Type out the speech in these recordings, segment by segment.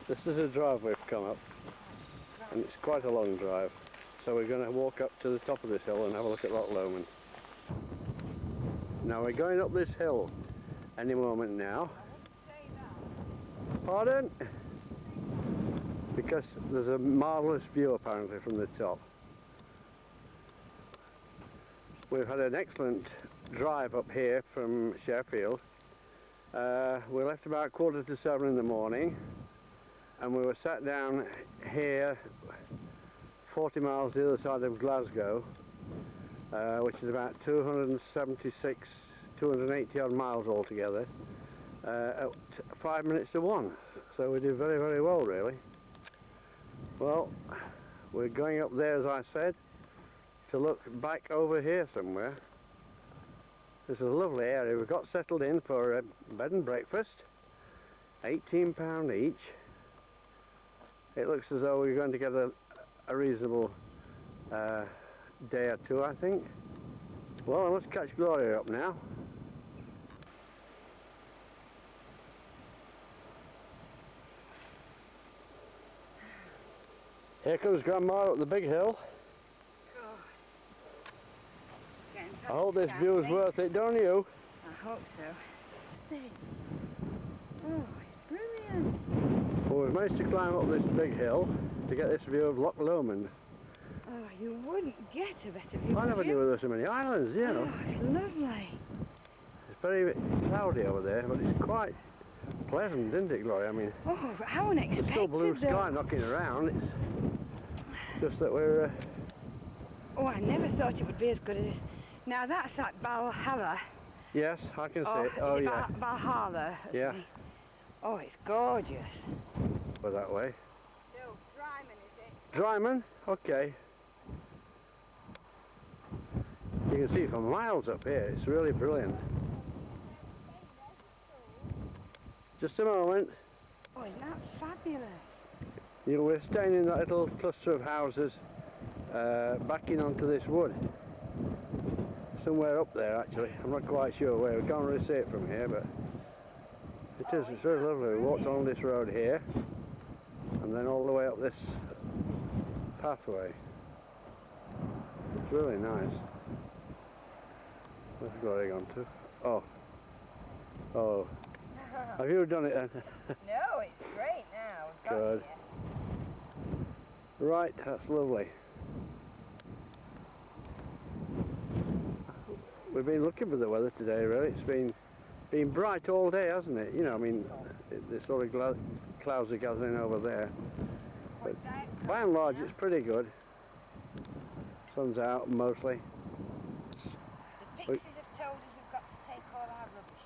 This is a drive we've come up, and it's quite a long drive. So we're going to walk up to the top of this hill and have a look at Loch Lomond. Now we're going up this hill any moment now. I wouldn't say that. Pardon? Because there's a marvellous view apparently from the top. We've had an excellent drive up here from Sheffield. We left about 6:45 in the morning, and we were sat down here 40 miles the other side of Glasgow, which is about 276, 280 odd miles altogether, at 5 minutes to 1. So we did very, very well really. Well, we're going up there, as I said, to look back over here somewhere. This is a lovely area. We got settled in for a bed and breakfast, £18 each. It looks as though we're going to get a reasonable day or two, I think. Well, I must catch Gloria up now. Here comes Grandma up the big hill. I hope this view is worth it, don't you? I hope so. Stay. Oh, it's brilliant. Well, we've managed to climb up this big hill to get this view of Loch Lomond. Oh, you wouldn't get a better view. I never knew there were so many islands, you know. Oh, it's lovely. It's very cloudy over there, but it's quite pleasant, isn't it, Gloria? I mean, Oh, how unexpected. there's still blue sky though. knocking around. It's just that we're... Oh, I never thought it would be as good as this. Now that's at Valhalla. Yes, I can see Oh, it. Oh, is it yeah. Valhalla? Yeah. Isn't it? Oh, it's gorgeous. Go that way. No, Dryman, is it? Dryman? Okay. You can see for miles up here. It's really brilliant. Just a moment. Oh, isn't that fabulous? You know, we're staying in that little cluster of houses backing onto this wood. Somewhere up there actually. I'm not quite sure where. We can't really see it from here, but it is. It's very lovely. We walked on this road here and then all the way up this pathway. It's really nice. Where's Gloria gone to? Oh. Oh. Have you done it then? No, it's great now. We've got Good. here. Right, that's lovely. We've been looking for the weather today really. It's been bright all day, hasn't it? You know, I mean, the sort of clouds are gathering over there. But by and large it's pretty good. Sun's out mostly. The pixies have told us we've got to take all our rubbish.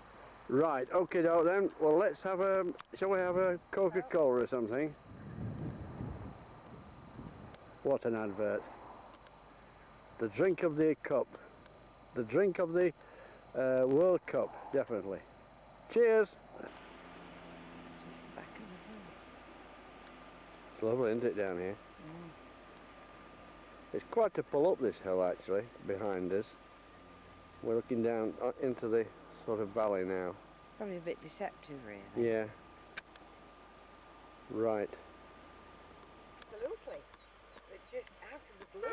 Right, okay then. Well, let's have shall we have a Coca-Cola or something? What an advert. The drink of the cup. The drink of the World Cup, definitely. Cheers! Just the back of the hill. It's lovely, isn't it, down here? It's quite a pull up this hill actually, behind us. We're looking down into the sort of valley now. Probably a bit deceptive, really. Yeah. Right. Absolutely. But just out of the blue.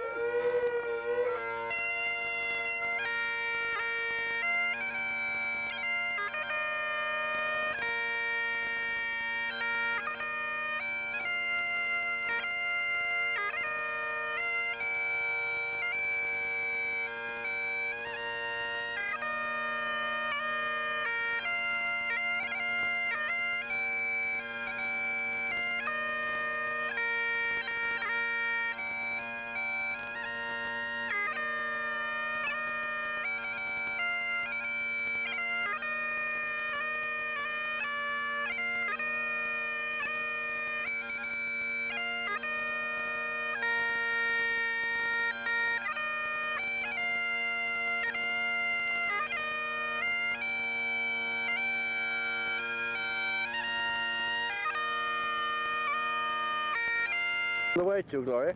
On the way to, Gloria?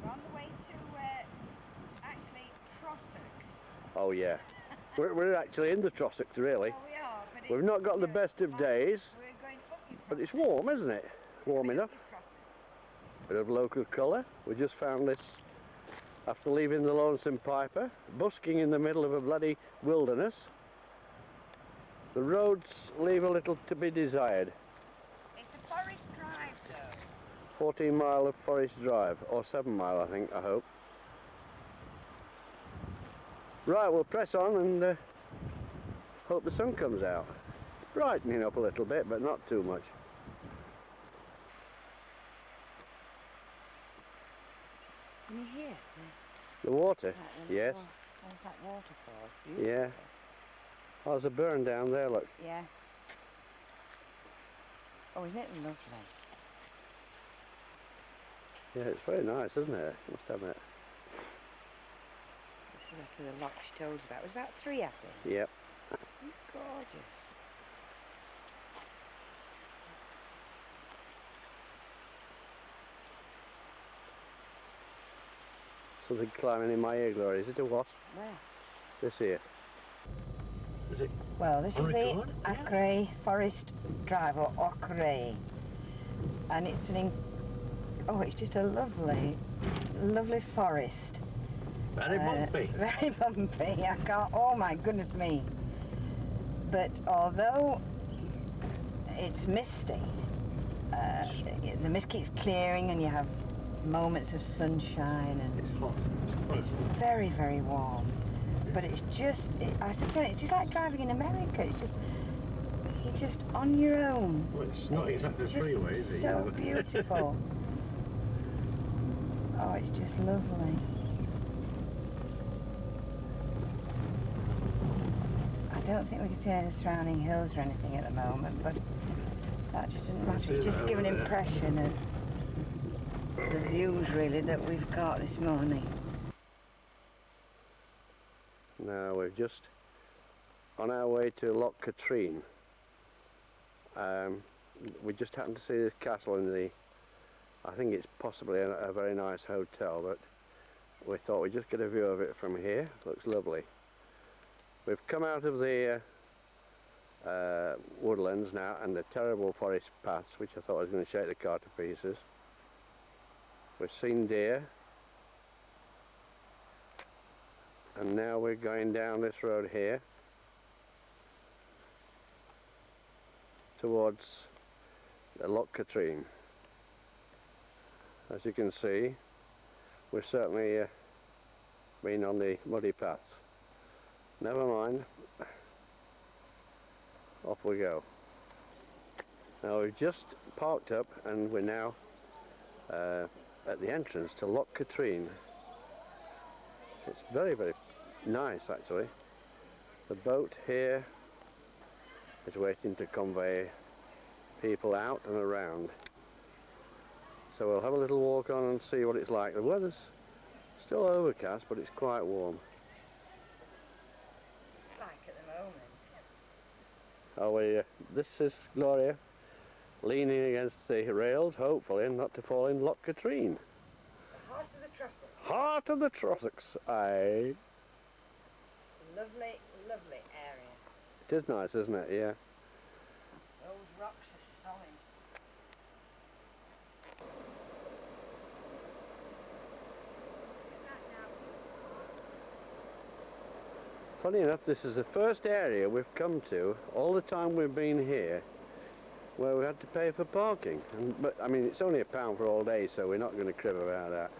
We're on the way to actually Trossachs. Oh yeah. We're actually in the Trossachs really. Well, we are, but We've not got the best of days, We're going up your but it's Trossachs. warm, isn't it? warm enough. Bit of local colour. We just found this after leaving the Lonesome Piper, busking in the middle of a bloody wilderness. The roads leave a little to be desired. It's a forest drive though. 14 mile of forest drive, or 7 mile I think, I hope. Right, we'll press on and hope the sun comes out. Brightening up a little bit, but not too much. Can you hear? The water, yes. There's that waterfall. Yeah. Oh, there's a burn down there, look. Yeah. Oh, isn't it lovely? Yeah, it's very nice, isn't it? Must admit. This is after the lock she told us about. It was about 3, I think. Yep. It's gorgeous. Something climbing in my ear, Gloria. Is it a wasp? Where? This here. Is it? Well, this On is record? the Acray Forest Drive, or Acray. And it's oh, it's just a lovely, lovely forest. Very bumpy. Very bumpy. I can't, oh my goodness me. But although it's misty, the mist keeps clearing and you have moments of sunshine and It's hot. it's very, very warm. But it's just, I said to her, it's just like driving in America. It's just, you're just on your own. Well, it's not exactly a Just freeway, is it? so beautiful. Oh, it's just lovely. I don't think we can see any of the surrounding hills or anything at the moment, but that just doesn't matter. It's just to give an impression of the views, really, that we've got this morning. Now we're just on our way to Loch Katrine. We just happened to see this castle in the, I think it's possibly a very nice hotel, but we thought we'd just get a view of it from here. Looks lovely. We've come out of the woodlands now and the terrible forest paths, which I thought was going to shake the car to pieces. We've seen deer, and now we're going down this road here towards the Loch Katrine. As you can see, we've certainly been on the muddy paths. Never mind, off we go. Now we've just parked up and we're now at the entrance to Loch Katrine. It's very, very nice actually. The boat here is waiting to convey people out and around. So we'll have a little walk on and see what it's like. The weather's still overcast, but it's quite warm. Like at the moment. Oh, this is Gloria leaning against the rails, hopefully not to fall in Loch Katrine. The heart of the Trossachs. Heart of the Trossachs, aye. Lovely, lovely area. It is nice, isn't it? Yeah. Those rocks are solid. Funny enough, this is the first area we've come to all the time we've been here where we had to pay for parking. But I mean, it's only £1 for all day, so we're not going to crib about that.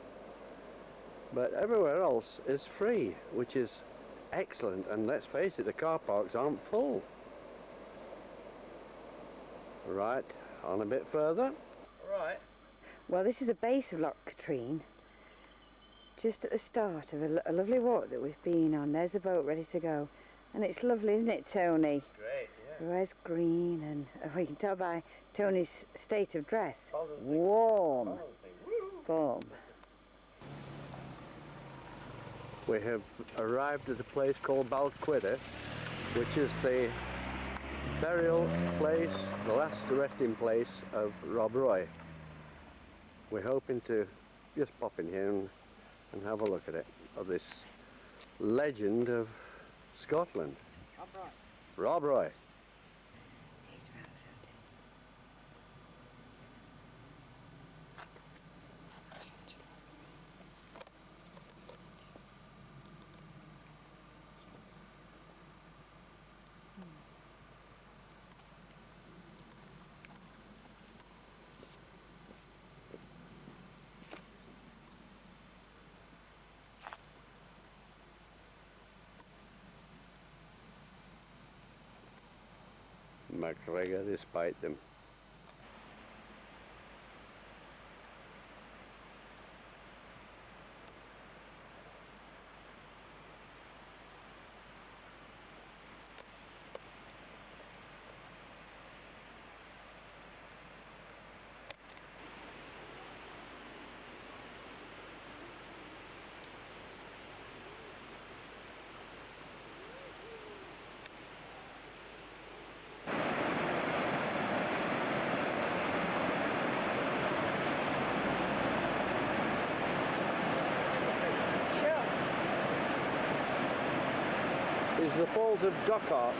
But everywhere else is free, which is excellent. And let's face it, the car parks aren't full. Right, on a bit further. Right. Well, this is the base of Loch Katrine. Just at the start of a lovely walk that we've been on. There's the boat ready to go. And it's lovely, isn't it, Tony? Great, yeah. Where's green and you can tell by Tony's state of dress. Balancing. Warm. Balancing. Boom. We have arrived at a place called Balquhidder, which is the burial place, the last resting place of Rob Roy. We're hoping to just pop in here and have a look at it, of this legend of Scotland. Rob Roy. MacGregor despite them. Is the Falls of Dockart.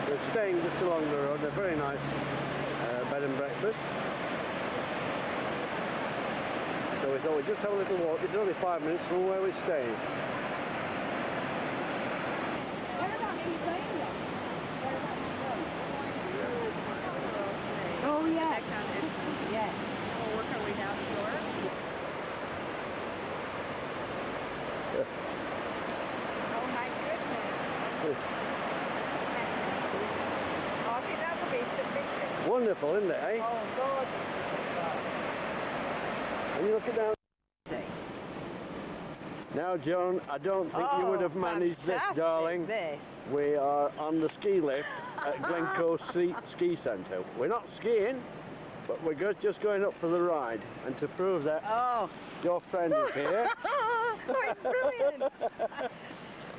We're staying just along the road, a very nice bed and breakfast. So we thought we'd just have a little walk. It's only 5 minutes from where we're staying. Oh yeah. Yeah. We'll work our way down the door. Oh my goodness. I think that would be sufficient. Wonderful, isn't it, eh? Oh, gorgeous. And you look at down. See. Now, Joan, I don't think you would have managed this, fantastic, darling. This. We are on the ski lift at Glencoe Ski Centre. We're not skiing, but we're just going up for the ride. And to prove that Oh. your friend is here, Oh, it's brilliant.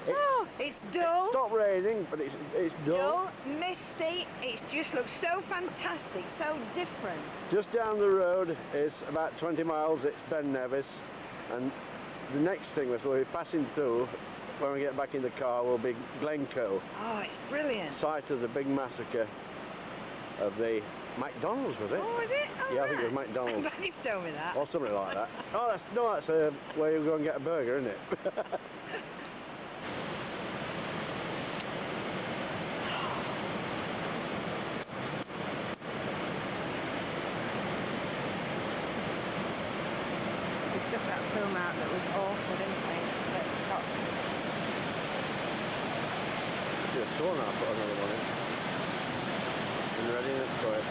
Oh, it's dull. stop raining, but it's dull. Dull, misty. It just looks so fantastic, so different. Just down the road is about 20 miles, it's Ben Nevis. And the next thing we'll be passing through, when we get back in the car, will be Glencoe, Oh, it's brilliant. site of the big massacre of the McDonald's, was it? Oh, was it? Oh, Yeah, I think it was right. McDonald's. I'm glad you've told me that. Or something like that. Oh, that's where you go and get a burger, isn't it? We took that film out that was awful, didn't we? That got Just saw now, put another one in. And ready, let's go it.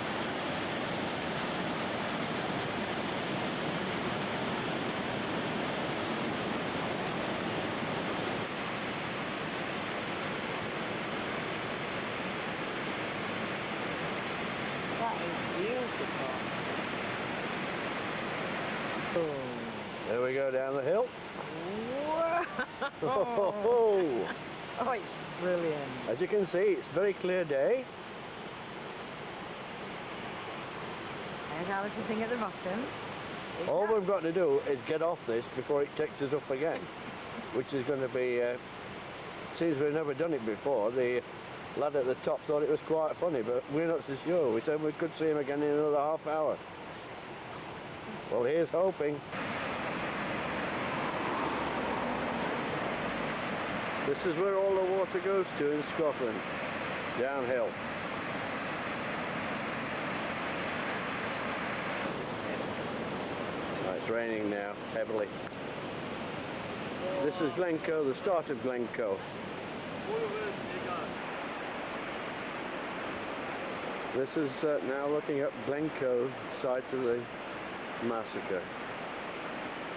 that is beautiful. There we go down the hill. Whoa! Oh, Oh, it's brilliant. as you can see, it's a very clear day. There's our little thing at the bottom. All we've got to do is get off this before it takes us up again, which is going to be, since we've never done it before, the lad at the top thought it was quite funny, but we're not so sure. We said we could see him again in another half hour. Well, here's hoping. This is where all the water goes to in Scotland, downhill. It's raining now, heavily. This is Glencoe, the start of Glencoe. This is now looking up Glencoe, site of the massacre.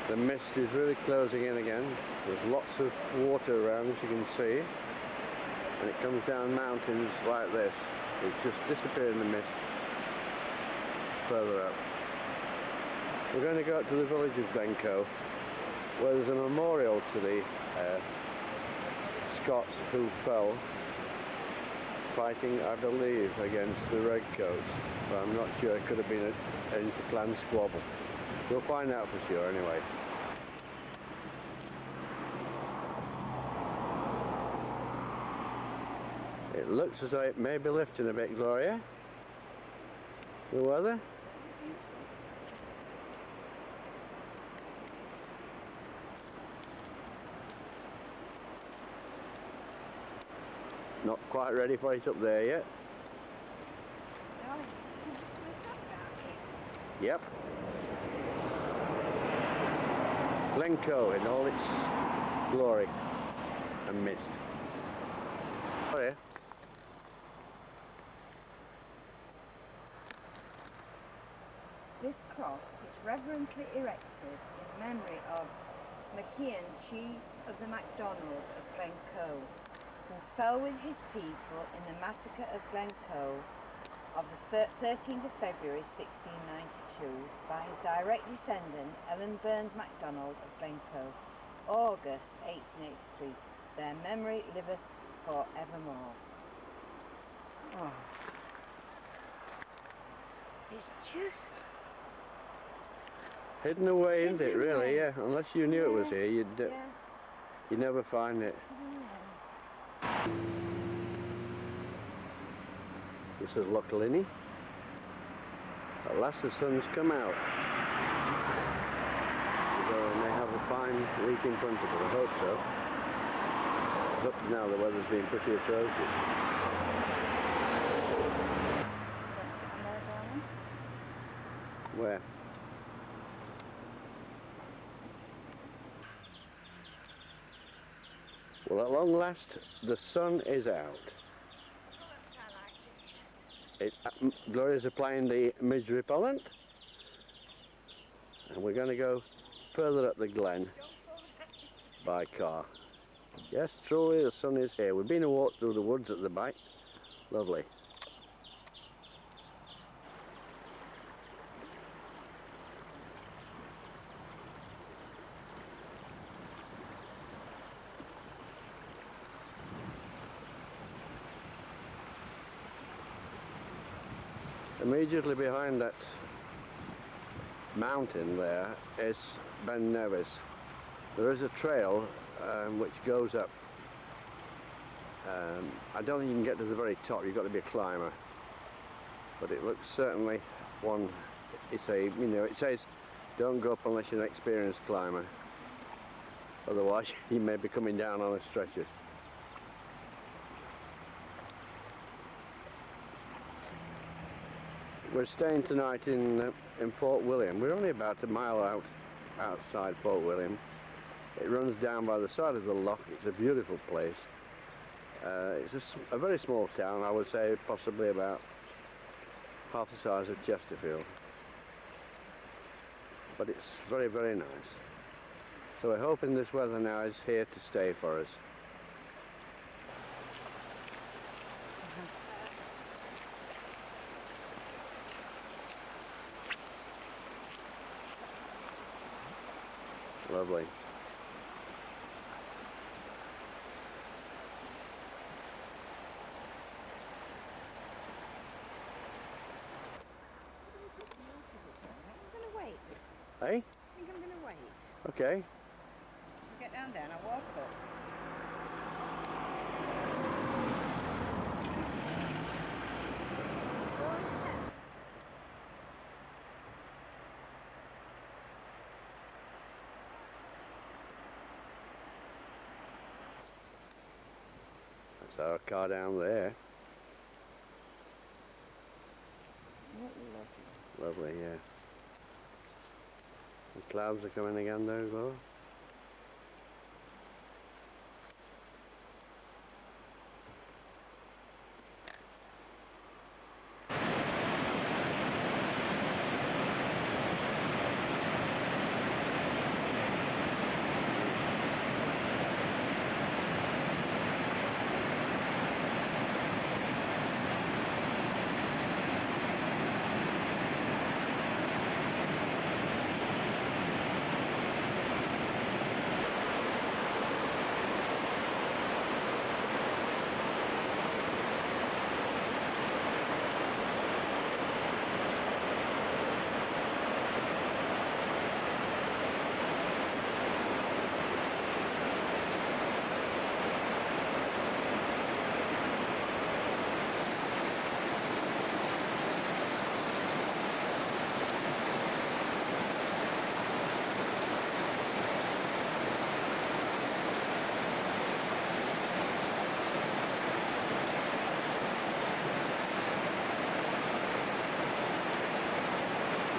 The mist is really closing in again. There's lots of water around, as you can see. And it comes down mountains like this. It's just disappeared in the mist further up. We're going to go up to the village of Glencoe, where there's a memorial to the Scots who fell fighting, I believe, against the Redcoats. But I'm not sure. It could have been a clan squabble. We'll find out for sure anyway. It looks as though it may be lifting a bit, Gloria. The weather. Not quite ready for it up there yet. Yep. Glencoe in all its glory and mist. Oh yeah. This cross is reverently erected in memory of McKeon, chief of the MacDonalds of Glencoe, who fell with his people in the massacre of Glencoe of the 13th of February 1692 by his direct descendant Ellen Burns MacDonald of Glencoe, August 1883. Their memory liveth for evermore. Oh. It's just Hidden away, isn't it, Hidden really? away. Yeah, unless you knew it was here, you'd yeah. never find it. This is Loch Linney. At last the sun's come out. So they may have a fine week in front of it, I hope so. But up to now the weather's been pretty atrocious. Where? Well, at long last, the sun is out. It's Gloria's applying the midge repellent, and we're going to go further up the glen by car. Yes, truly, the sun is here. We've been a walk through the woods at the back. Lovely. Immediately behind that mountain there is Ben Nevis. There is a trail which goes up. I don't think you can get to the very top, you've got to be a climber. But it looks certainly one, it says don't go up unless you're an experienced climber. Otherwise you may be coming down on a stretcher. We're staying tonight in Fort William. We're only about a mile outside Fort William. It runs down by the side of the loch. It's a beautiful place. It's a very small town, I would say possibly about half the size of Chesterfield. But it's very, very nice. So we're hoping this weather now is here to stay for us. Lovely. I'm going to wait. Hey? I think I'm going to wait. Okay. To get down there and I walk up. That's our car down there. Lovely, yeah. The clouds are coming again there as well.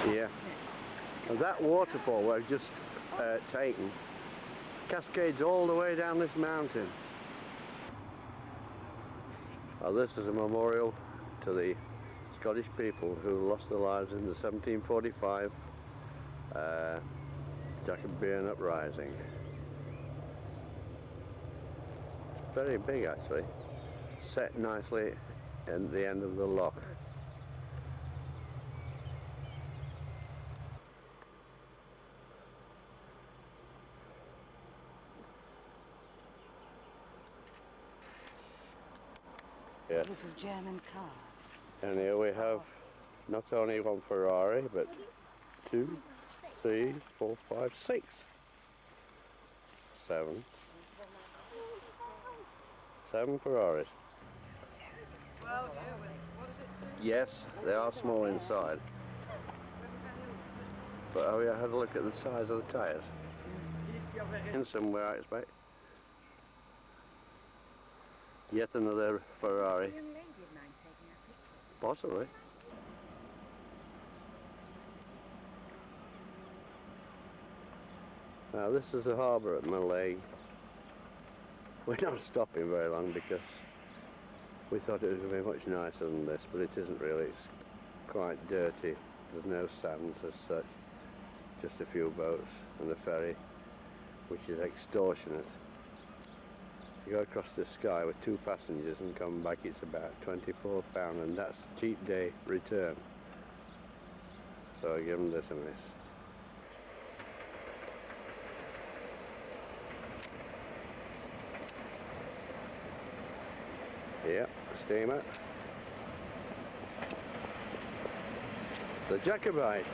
Yeah. And that waterfall we've just taken cascades all the way down this mountain. Now this is a memorial to the Scottish people who lost their lives in the 1745 Jacobean uprising. Very big actually, set nicely in the end of the loch. Yeah. Little German cars. And here we have not only one Ferrari, but 2, 3, 4, 5, 6, 7. 7 Ferraris. Well, yeah, what is it? Yes, they are small inside. But oh yeah, had a look at the size of the tyres. In somewhere, I expect. Yet another Ferrari. Young lady of mine taking our picture. Possibly. Now this is the harbour at Mallaig. We're not stopping very long because we thought it was going to be much nicer than this, but it isn't really. It's quite dirty. There's no sands as such, just a few boats and the ferry, which is extortionate. To go across the Skye with 2 passengers and come back, it's about £24, and that's cheap day return. So I give them this a miss. Yeah, steamer. The Jacobite.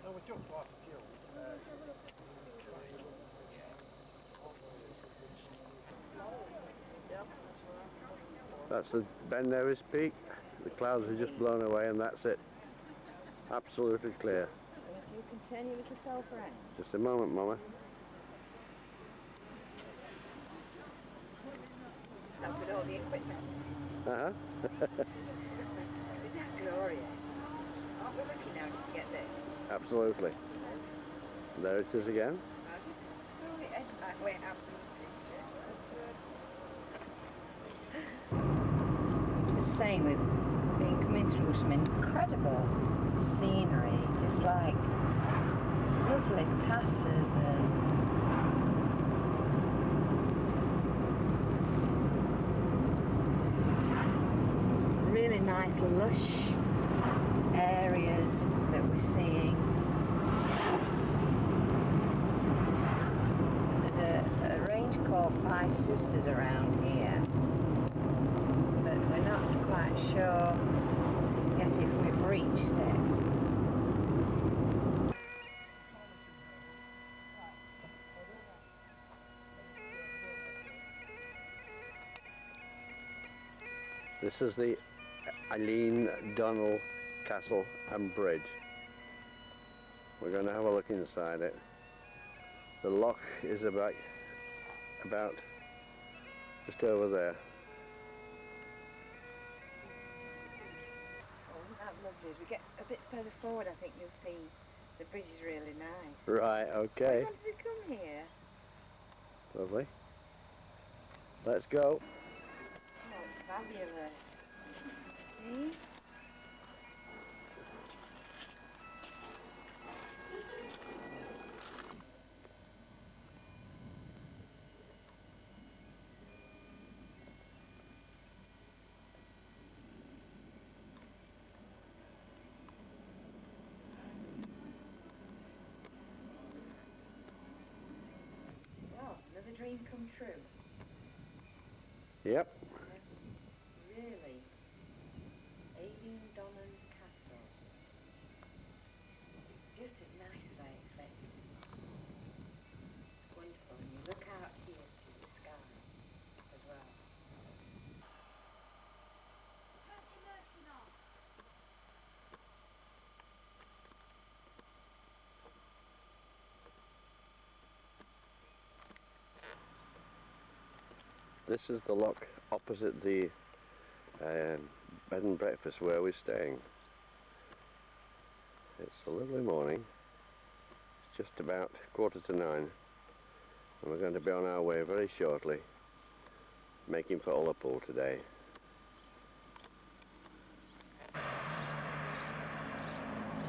No, we took quite a few. That's the Ben Nevis Peak. The clouds are just blown away and that's it. Absolutely clear. You can turn your little self around. Just a moment, Mama. And with all the equipment. Uh-huh. Isn't that glorious? Aren't we lucky now just to get this? Absolutely. There it is again. I'll just slowly edge my way out of the picture. Just saying, we've been coming through some incredible scenery, just like lovely passes and really nice lush areas that we're seeing. There's a range called Five Sisters around here, but we're not quite sure yet if we've reached it. This is the Eileen Donnell Castle and Bridge. We're going to have a look inside it. The loch is about just over there. Oh, isn't that lovely? As we get a bit further forward, I think you'll see the bridge is really nice. Right, I okay. just wanted to come here. Lovely. Let's go. Oh, it's fabulous. See? Oh, another dream come true. Yep. Really? Eileen Donnan Castle. It's just as nice as I expected. Wonderful. And you look out here to the sky as well. This is the lock opposite the bed and breakfast where we're staying. It's a lovely morning. It's just about 9:15 and we're going to be on our way very shortly, making for Ullapool today.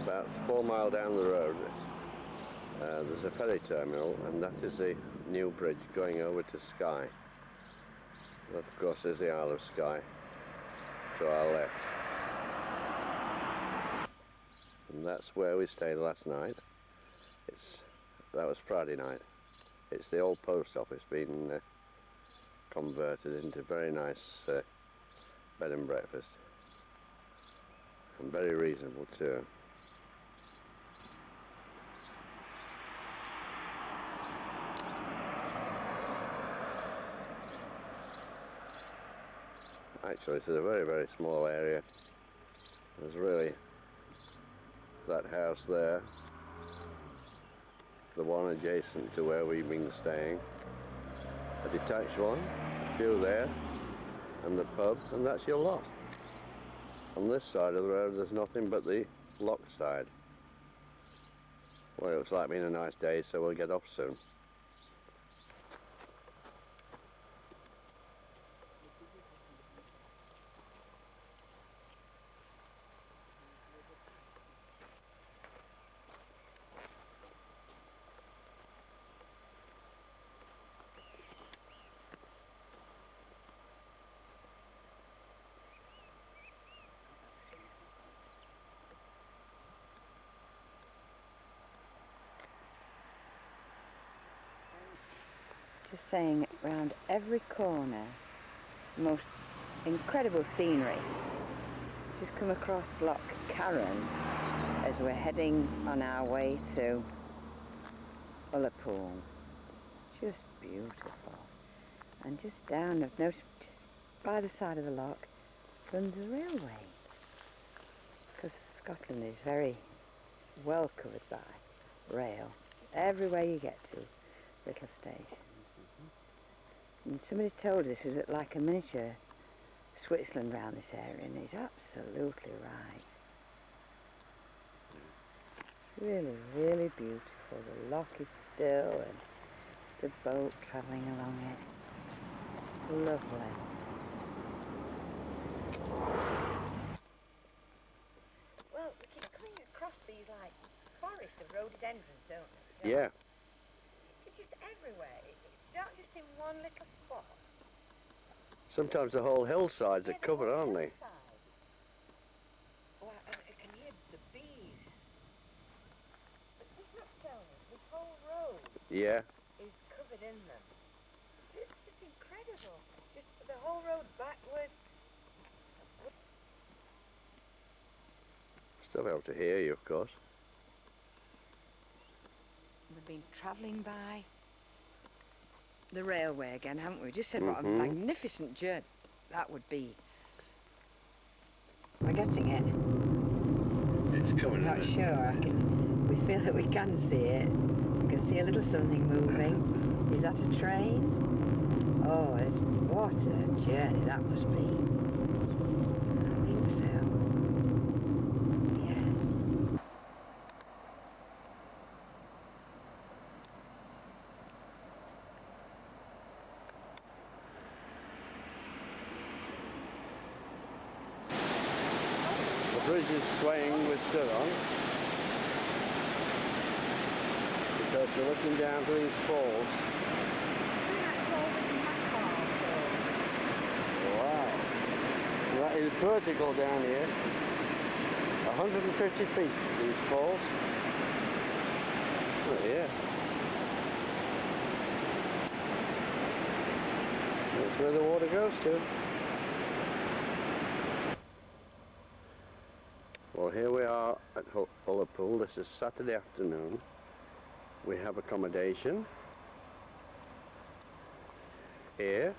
About 4 miles down the road there's a ferry terminal, and that is the new bridge going over to Skye. That of course is the Isle of Skye to our left. And that's where we stayed last night. That was Friday night. It's the old post office being converted into very nice bed and breakfast. And very reasonable too. Actually, it's a very, very small area. There's really that house there, the one adjacent to where we've been staying, a detached one, a few there, and the pub, and that's your lot. On this side of the road there's nothing but the lock side. Well, it looks like being a nice day, so we'll get off soon. Just saying, around every corner, the most incredible scenery. Just come across Loch Carron as we're heading on our way to Ullapool. Just beautiful. And just down, I've noticed, just by the side of the loch runs a railway. Because Scotland is very well covered by rail. Everywhere you get to, little station. And somebody told us it looked like a miniature Switzerland round this area, and he's absolutely right. It's really, really beautiful. The loch is still, and the boat travelling along it. It's lovely. Well, we keep coming across these like forest of rhododendrons, don't we? Yeah. They're just everywhere. It's not just in one little spot. Sometimes the whole hillsides are covered, aren't they? Oh, I can hear the bees. But just not tell me, this whole road Yeah. is covered in them. Just incredible. Just the whole road backwards. Still be able to hear you, of course. We've been travelling by the railway again, haven't we? Just said what a magnificent journey that would be. Am I getting it? It's coming. Not sure. We feel that we can see it. We can see a little something moving. Is that a train? Oh, what a journey that must be. I think so. Yes. The bridge is swaying, we're still on, because we're looking down to these falls. Wow. And that is vertical down here. 150 feet, these falls. Oh, yeah. That's where the water goes to. Well, here we are at Ullapool. This is Saturday afternoon. We have accommodation here.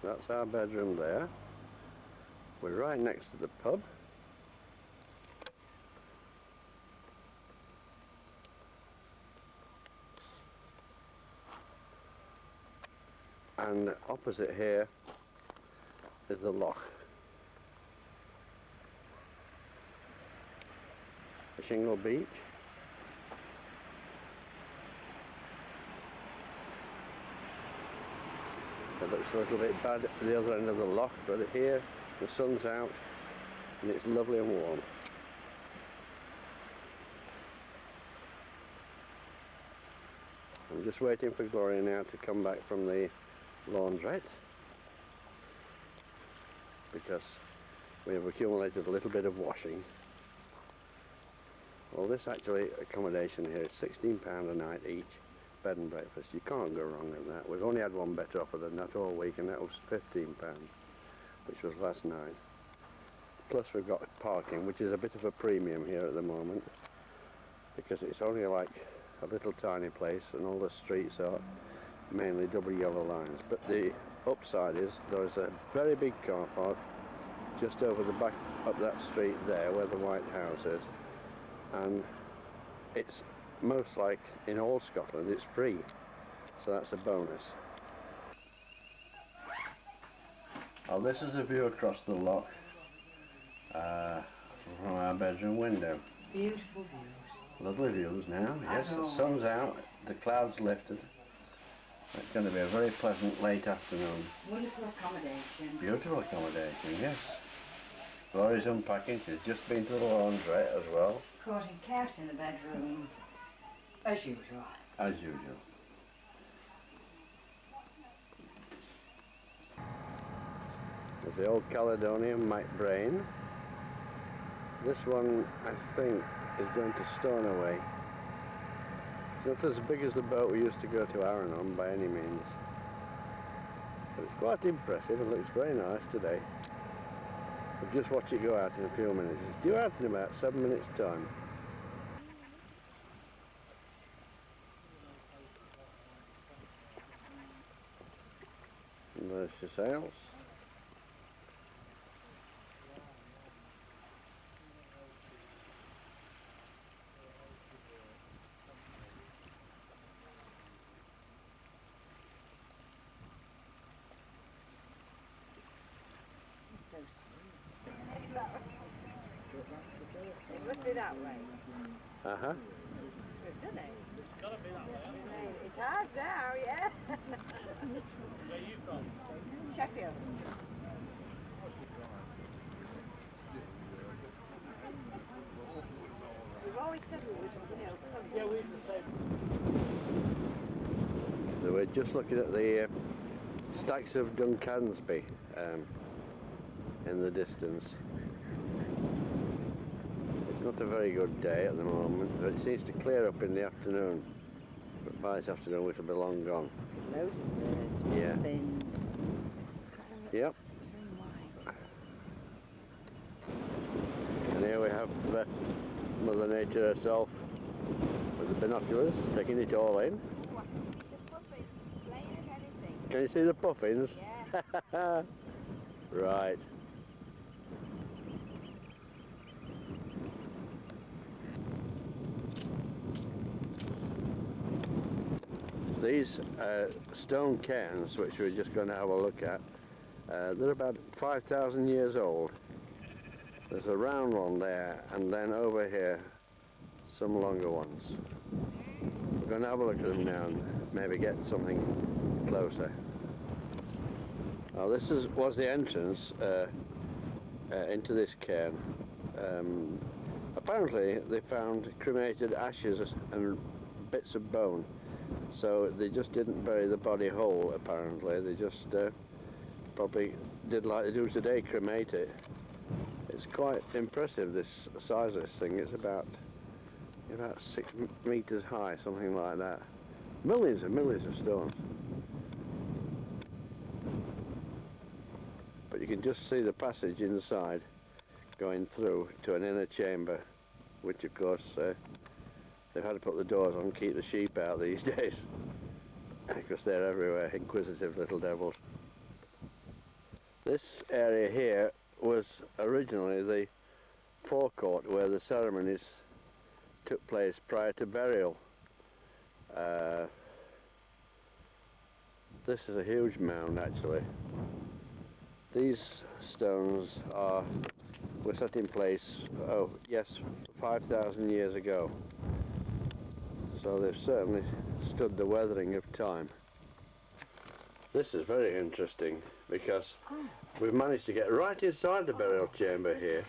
That's our bedroom there. We're right next to the pub. and opposite here is the loch. A shingle beach. It looks a little bit bad at the other end of the loch, but here the sun's out and it's lovely and warm. I'm just waiting for Gloria now to come back from the laundrette, because we have accumulated a little bit of washing. Well, this actually accommodation here is £16 a night each, bed and breakfast. You can't go wrong with that. We've only had one better offer than that all week, and that was £15, which was last night. Plus we've got parking, which is a bit of a premium here at the moment, because it's only like a little tiny place and all the streets are mainly double yellow lines. But the upside is there's a very big car park just over the back up that street there where the White House is, and it's most like in all Scotland it's free, so that's a bonus. Well, this is a view across the loch from our bedroom window. Beautiful views. Lovely views now, yes, the sun's out, the clouds lifted. It's going to be a very pleasant late afternoon. Wonderful accommodation. Beautiful accommodation, yes. Gloria's unpacking, she's just been to the laundrette as well. Causing chaos in the bedroom, as usual. As usual. There's the old Caledonian Mike Brain. This one, I think, is going to Stornoway. It's not as big as the boat we used to go to Arran on by any means, but it's quite impressive and looks very nice today. We'll just watch it go out in a few minutes. It's due out in about 7 minutes time. And there's your sails. So sweet. Is that it must be that way. Uh-huh. We've done it. It's got to be that way. It has now, yeah. Where are you from? Sheffield. We've always said we would, come. Yeah, we're the same. So we're just looking at the stacks of Duncansby in the distance. It's not a very good day at the moment, but it seems to clear up in the afternoon. But by this afternoon it'll be long gone. Loads of birds, Yeah. fins. Yep. And here we have Mother Nature herself with the binoculars, taking it all in. Oh, I can see the puffins playing at anything. Can you see the puffins? Yeah. Right. These stone cairns, which we're just going to have a look at, they're about 5,000 years old. There's a round one there, and then over here, some longer ones. We're going to have a look at them now and maybe get something closer. Now this was the entrance into this cairn. Apparently they found cremated ashes and bits of bone, so they just didn't bury the body whole. Apparently they just probably did like they do today, cremate it. It's quite impressive, this size of this thing. It's about 6 meters high, something like that. Millions and millions of stones. But you can just see the passage inside going through to an inner chamber, which of course they've had to put the doors on, keep the sheep out these days, because they're everywhere, inquisitive little devils. This area here was originally the forecourt where the ceremonies took place prior to burial. This is a huge mound actually. These stones were set in place, oh yes, 5,000 years ago. So they've certainly stood the weathering of time. This is very interesting because we've managed to get right inside the burial chamber here,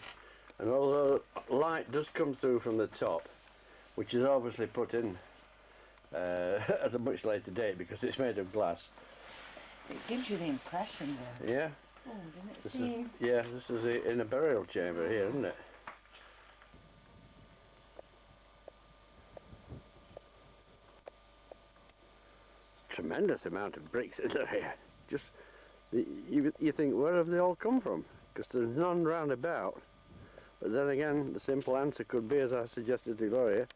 and although light does come through from the top, which is obviously put in at a much later date because it's made of glass. It gives you the impression though. Yeah. Oh, doesn't it This seem? this is in a burial chamber here, isn't it? Tremendous amount of bricks in there here. Just you think, where have they all come from? Because there's none round about. But then again, the simple answer could be, as I suggested to Gloria,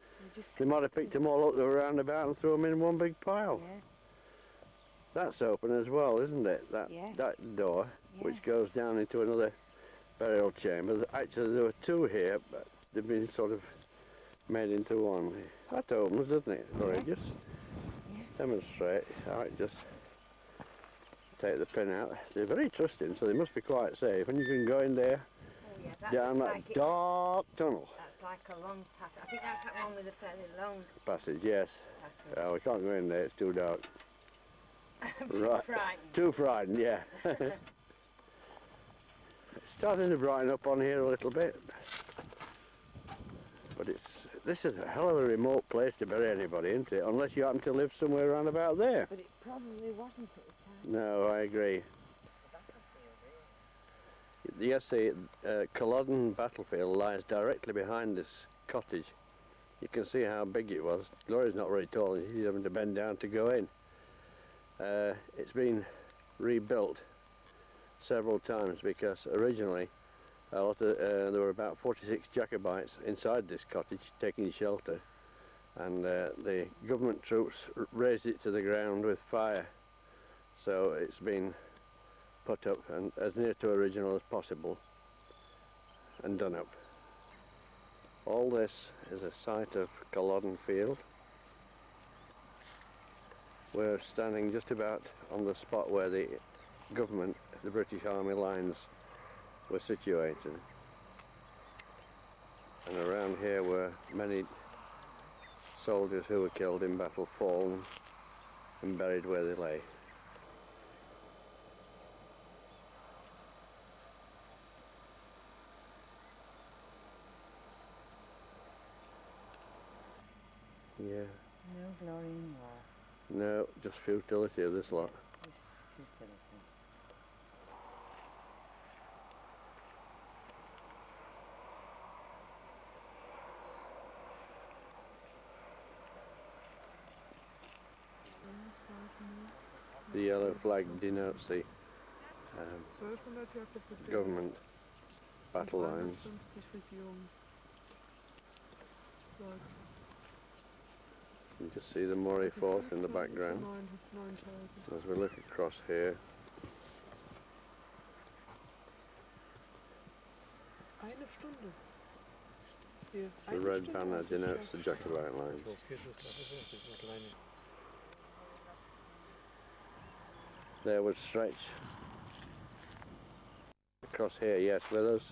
they might have picked them all up that were round about and threw them in one big pile. Yeah. That's open as well, isn't it? That Yes. that door, which Yeah. goes down into another burial chamber. Actually, there were two here, but they've been sort of made into one. That opens, doesn't it? Gloria, Yeah. just Yeah. demonstrate. All right, just take the pin out. They're very trusting, so they must be quite safe. And you can go in there, Oh yeah, that down looks that like it. dark tunnel That's like a long passage. I think that's that one with a fairly long passage. Yes. passage. Oh, we can't go in there. It's too dark. I'm too Right. frightened. Too frightened, yeah. It's starting to brighten up on here a little bit. But this is a hell of a remote place to bury anybody, isn't it? Unless you happen to live somewhere around about there. But it probably wasn't at the time. No, I agree. Yes, the Culloden battlefield lies directly behind this cottage. You can see how big it was. Gloria's not very tall, and she's having to bend down to go in. It's been rebuilt several times because originally there were about 46 Jacobites inside this cottage taking shelter, and the government troops razed it to the ground with fire. So it's been put up and as near to original as possible and done up. All this is a site of Culloden Field. We're standing just about on the spot where the government, the British Army lines, were situated. And around here were many soldiers who were killed in battle, fallen and buried where they lay. Yeah, No glory in war. no, just futility of this lot. Just futility. The yellow flag denotes the 1200 government battle lines. 50 Regions. Like You can see the Moray Fort in the background 9,000. as we look across here. Eine Stunde. Hier, The eine red Stunde banner und denotes the Jacobite line. There would stretch across here, yes, where those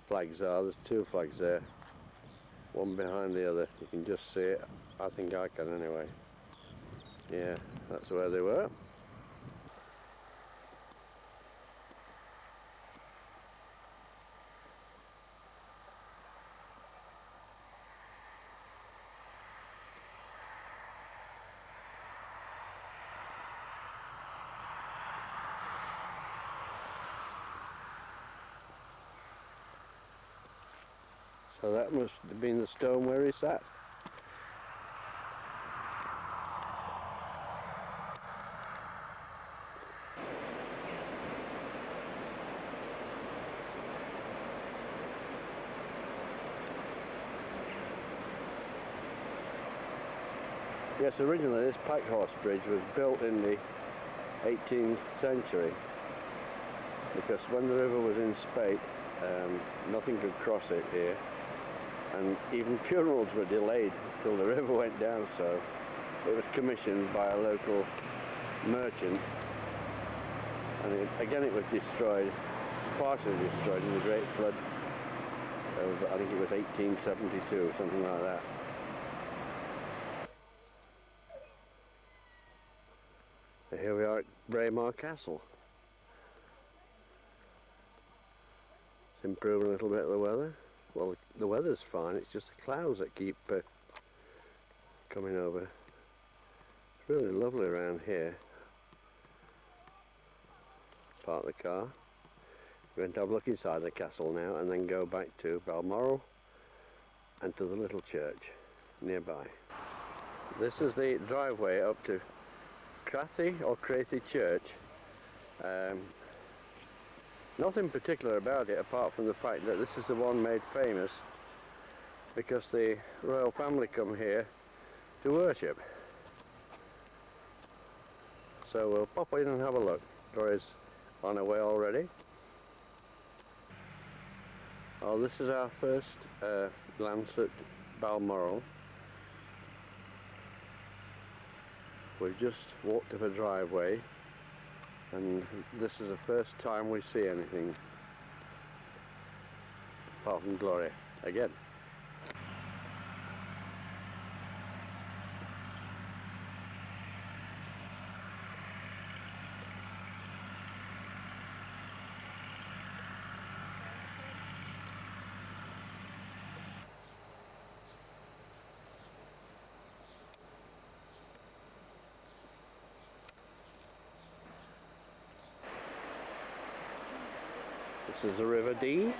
flags are. There's two flags there, one behind the other. You can just see it. I think I can anyway. Yeah, that's where they were. So that must have been the stone where he sat. Yes, originally this pack horse bridge was built in the 18th century because when the river was in spate, nothing could cross it here, and even funerals were delayed till the river went down, so it was commissioned by a local merchant, and again it was destroyed, partially destroyed in the Great Flood. I think it was 1872, something like that. So here we are at Braemar Castle. It's improving a little bit of the weather. Well, the weather's fine, it's just the clouds that keep coming over. It's really lovely around here. Park the car. We're going to have a look inside the castle now and then go back to Balmoral and to the little church nearby. This is the driveway up to Crathy or Crathy Church. Nothing particular about it apart from the fact that this is the one made famous because the royal family come here to worship. So we'll pop in and have a look. Dora's on her way already. Oh, this is our first glance at Balmoral. We've just walked up a driveway and this is the first time we see anything apart from Gloria again. This is the River Dee.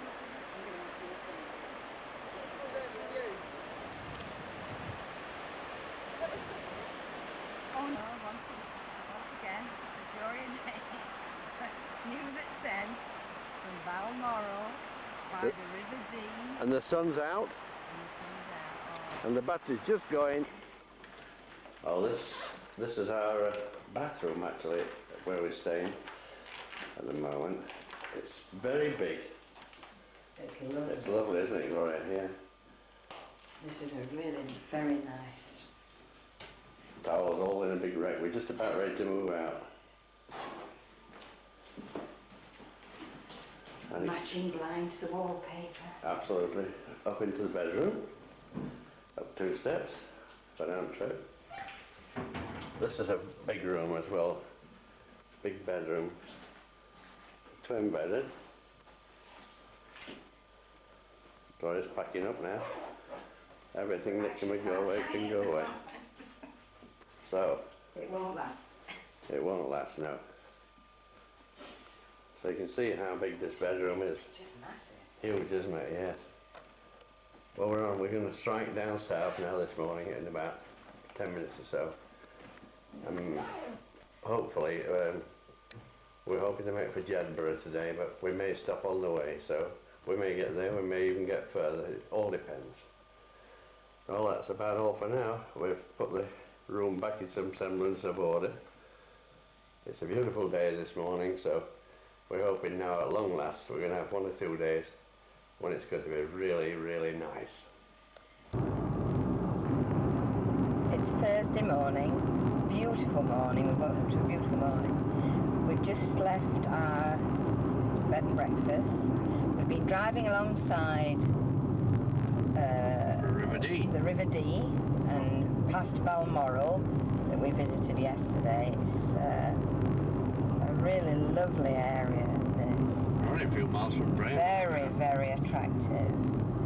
Oh no, once again, this is Gloria Day. News at 10 from Balmoral by the River Dee. And the sun's out. And the sun's out. And the battery's just going. Oh, this is our bathroom actually, where we're staying at the moment. It's very big. It's lovely. It's lovely, isn't it, Gloria? Yeah. This is a really very nice. Towels all in a big wreck. We're just about ready to move out. And Matching blinds, the wallpaper. absolutely. Up into the bedroom. Up 2 steps. But down trip. This is a big room as well. Big bedroom. Twin bedded. Gloria's packing up now. Everything that can go away can go away. So It won't last. it won't last, no. So you can see how big this bedroom is. It's just massive. Huge, isn't it? Yes. Well, we're going to strike down south now this morning in about 10 minutes or so. Hopefully, we're hoping to make for Jedburgh today, but we may stop on the way, so we may get there, we may even get further. It all depends. Well, that's about all for now. We've put the room back in some semblance of order. It's a beautiful day this morning, so we're hoping now at long last we're going to have 1 or 2 days when it's going to be really, really nice. It's Thursday morning, beautiful morning. We've woken up to a beautiful morning. We've just left our bed and breakfast. We've been driving alongside the River Dee and past Balmoral that we visited yesterday. It's a really lovely area, this. Only a few miles from Braemar. Very, very attractive.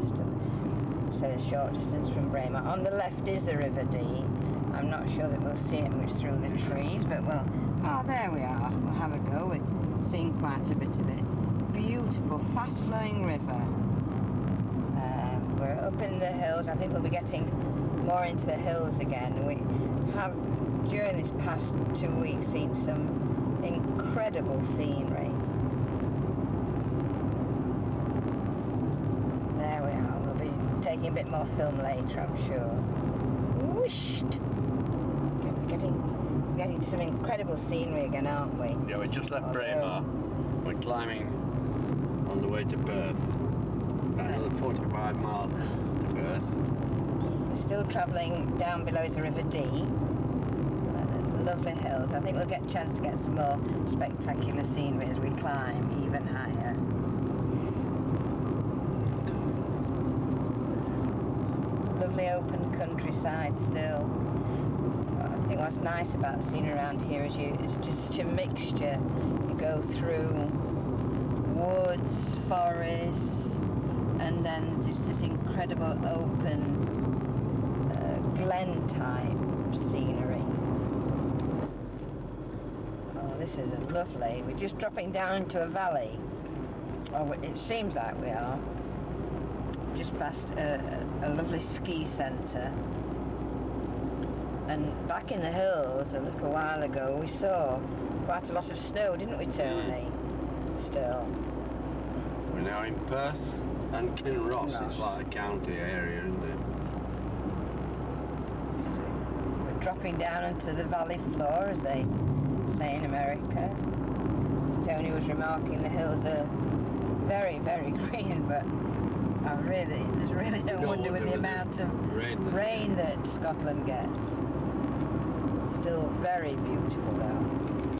Just a short distance from Braemar. On the left is the River Dee. I'm not sure that we'll see it much through the trees, but oh, there we are. We'll have a go. We're seeing quite a bit of it. Beautiful, fast-flowing river. We're up in the hills. I think we'll be getting more into the hills again. We have, during this past 2 weeks, seen some incredible scenery. There we are. We'll be taking a bit more film later, I'm sure. Whooshed! Getting some incredible scenery again, aren't we? Yeah, we just left Braemar. We're climbing on the way to Perth. About another 45 miles to Perth. We're still travelling. Down below is the River Dee. lovely hills. I think we'll get a chance to get some more spectacular scenery as we climb even higher. Lovely open countryside still. I think what's nice about the scenery around here is it's just such a mixture. You go through woods, forests, and then there's this incredible open glen type scenery. Oh, this is lovely. We're just dropping down into a valley. Oh, it seems like we are. Just past a lovely ski centre. And back in the hills a little while ago we saw quite a lot of snow, didn't we, Tony? Still. We're now in Perth and Kinross. Kinross. It's like a county area, isn't it? We're dropping down into the valley floor, as they say in America. As Tony was remarking, the hills are very, very green, but there's really no wonder with the amount of rain that Scotland gets. Still very beautiful though.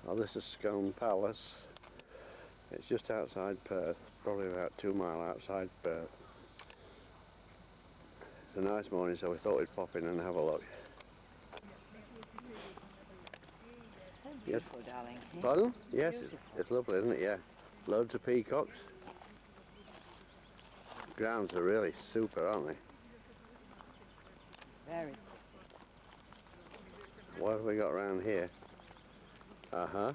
Oh, this is Scone Palace. It's just outside Perth, probably about 2 miles outside Perth. It's a nice morning, so we thought we'd pop in and have a look. Yes. Beautiful, darling. Pardon? Yes, Beautiful. it's lovely, isn't it? Yeah. Loads of peacocks. Grounds are really super, aren't they? Very. What have we got around here? Uh-huh.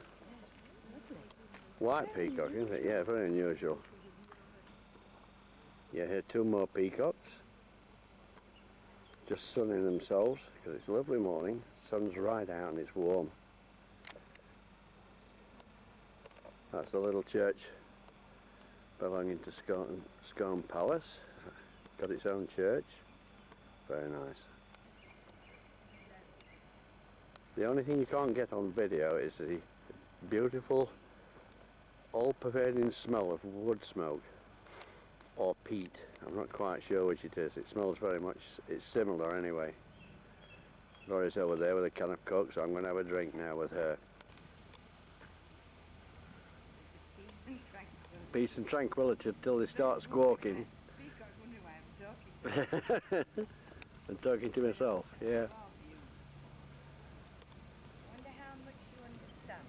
White peacock, isn't it? Yeah, very unusual. Yeah, here 2 more peacocks. Just sunning themselves, because it's a lovely morning. Sun's right out and it's warm. That's the little church belonging to Scone Palace. Got its own church. Very nice. The only thing you can't get on video is the beautiful, all-pervading smell of wood smoke or peat. I'm not quite sure which it is. It smells very much, it's similar anyway. Laura's over there with a can of Coke, so I'm going to have a drink now with her. Peace and tranquility until they start squawking. Peacock wondering why I'm talking. I'm talking to myself, yeah. Wonder how much you understand.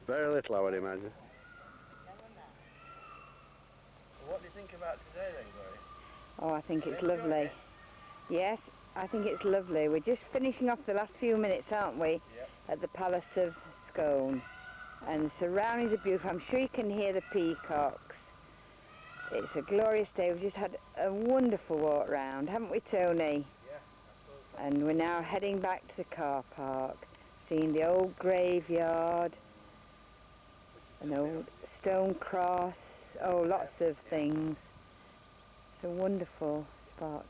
Very little, I would imagine. Never know. What do you think about today then, Gloria? Oh, I think it's lovely. Yes, I think it's lovely. We're just finishing off the last few minutes, aren't we? Yep. At the Palace of Scone. And the surroundings are beautiful. I'm sure you can hear the peacocks. It's a glorious day. We've just had a wonderful walk round, haven't we, Tony? Yeah, absolutely. And we're now heading back to the car park, seeing the old graveyard, an old stone cross, oh, lots of things. It's a wonderful spot.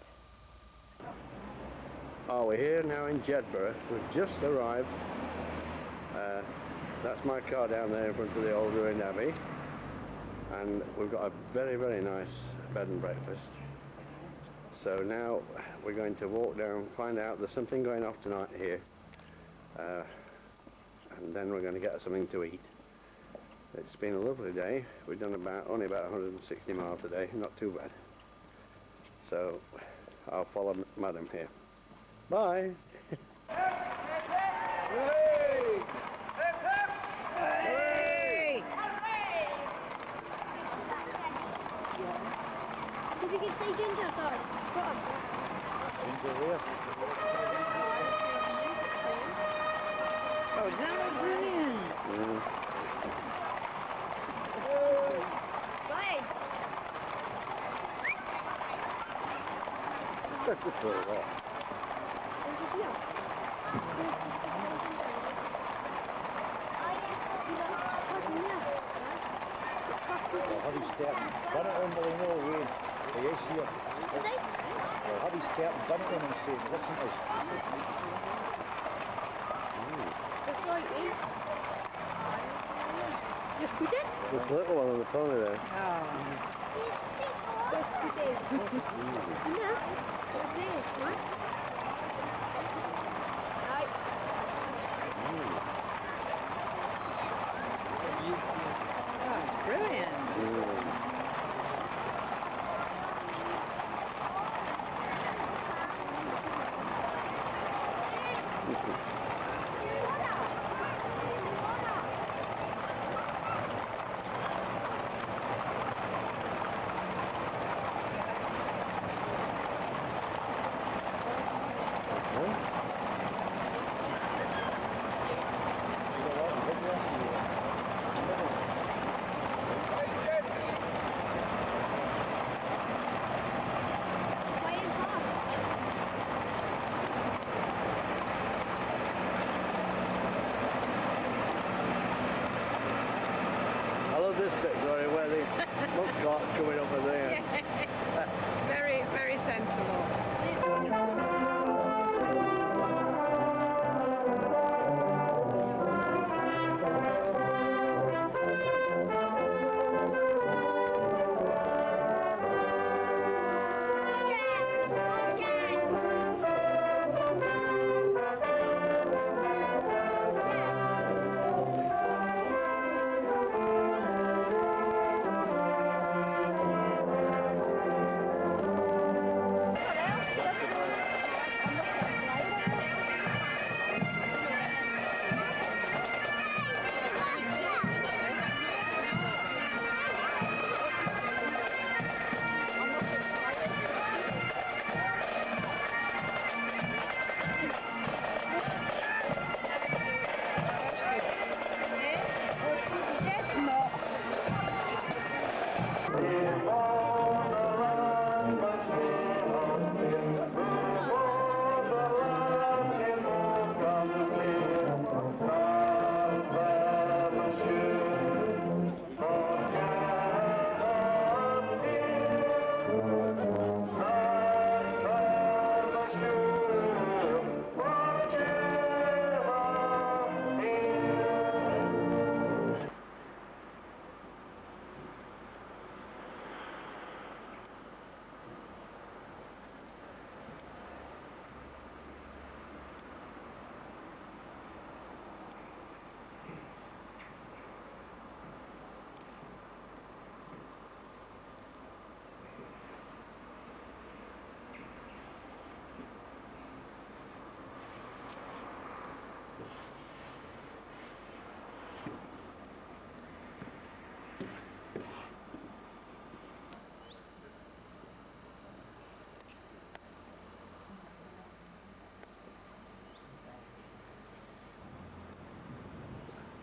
Oh, we're here now in Jedburgh. We've just arrived. That's my car down there in front of the old ruined abbey. And we've got a very, very nice bed and breakfast. So now we're going to walk down, find out there's something going off tonight here. And then we're going to get something to eat. It's been a lovely day. We've done only about 160 miles today, not too bad. So I'll follow Madam here. Bye. If you can say ginger, God. Ginger here. Oh, is that brilliant? Bye. That's just for that. Hubby's starting, done it on the no way. Yes, here. Is it? Hubby's starting, done it on and saying, listen to us. That's right, eh? Just You did? This little one on the pony there. Oh. You did. No. Okay. What? Right. Oh, brilliant. Why in park? I love this bit, Gloria, where the milk cart's coming up and there. Very, very sensible.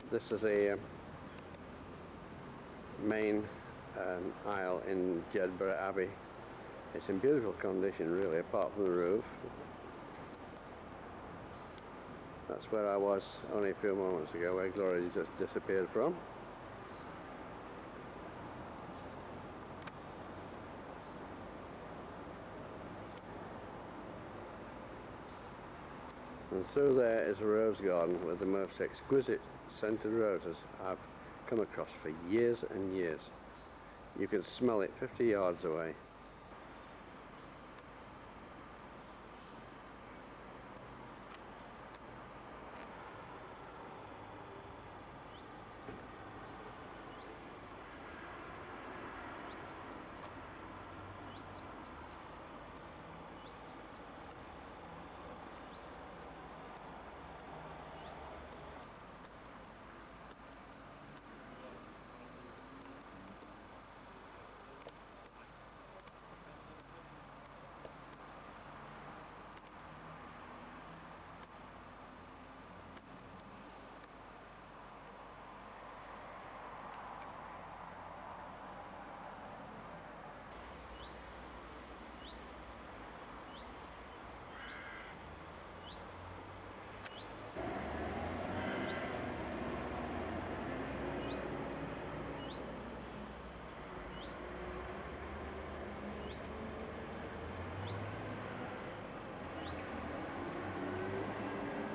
This is a main aisle in Jedburgh Abbey. It's in beautiful condition really, apart from the roof. That's where I was only a few moments ago, where Gloria just disappeared from. And through there is a rose garden with the most exquisite scented roses I've come across for years and years. You can smell it 50 yards away.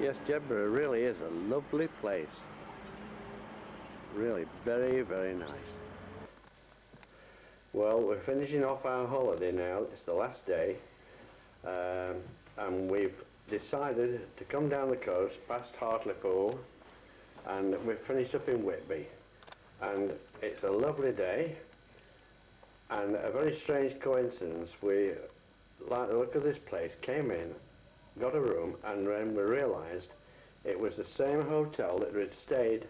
Yes, Jedburgh really is a lovely place. Really very, very nice. Well, we're finishing off our holiday now. It's the last day. And we've decided to come down the coast past Hartlepool, and we've finished up in Whitby. And it's a lovely day, and a very strange coincidence. We liked the look of this place, came in, got a room, and then we realised it was the same hotel that we'd stayed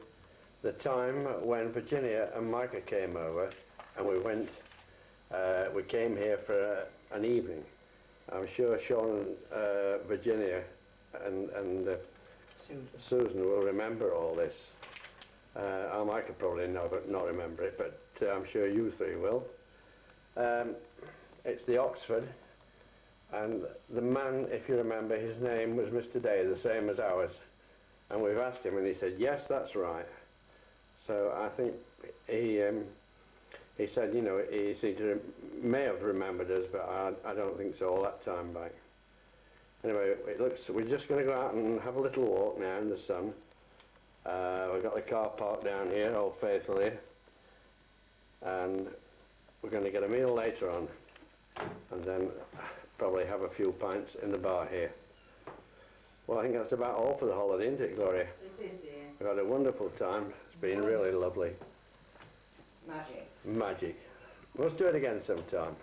the time when Virginia and Michael came over, and we came here for an evening. I'm sure Sean and Virginia and Susan will remember all this. Michael probably not remember it, but I'm sure you three will. It's the Oxford, and the man, if you remember, his name was Mr. Day, the same as ours. And we've asked him, and he said, yes, that's right. So I think he said, you know, may have remembered us, but I don't think so all that time back. Anyway, we're just going to go out and have a little walk now in the sun. We've got the car parked down here, Old Faithfully, and we're going to get a meal later on, and then probably have a few pints in the bar here. Well, I think that's about all for the holiday, isn't it, Gloria? It is, dear. We've had a wonderful time. It's been really lovely. Magic. Magic. Let's do it again sometime.